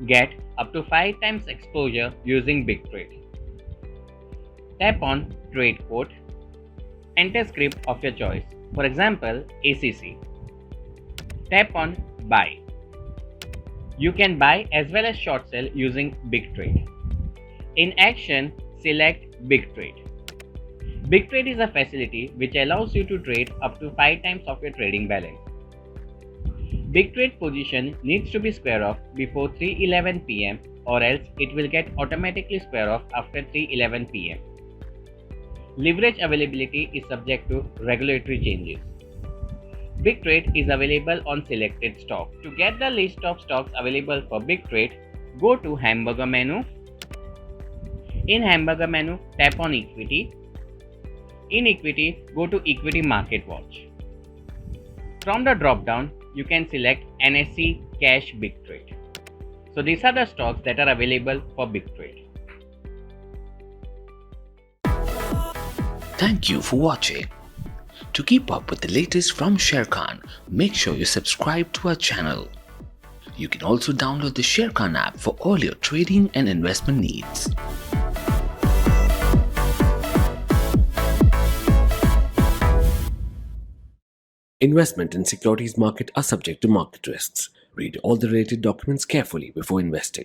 Get up to 5 times exposure using BigTrade. Tap on Trade Quote. Enter script of your choice, for example ACC. Tap on Buy. You can buy as well as short sell using BigTrade. In action, select BigTrade. BigTrade is a facility which allows you to trade up to 5 times of your trading balance. BigTrade position needs to be square off before 3:11 pm or else it will get automatically square off after 3:11 pm. Leverage availability is subject to regulatory changes. BigTrade is available on selected stocks. To get the list of stocks available for BigTrade, go to Hamburger menu. In Hamburger menu, tap on Equity. In Equity, go to Equity Market Watch. From the drop-down, you can select NSE Cash BigTrade. So these are the stocks that are available for BigTrade. Thank you for watching. To keep up with the latest from Sharekhan, make sure you subscribe to our channel. You can also download the Sharekhan app for all your trading and investment needs. Investment in securities market are subject to market risks. Read all the related documents carefully before investing.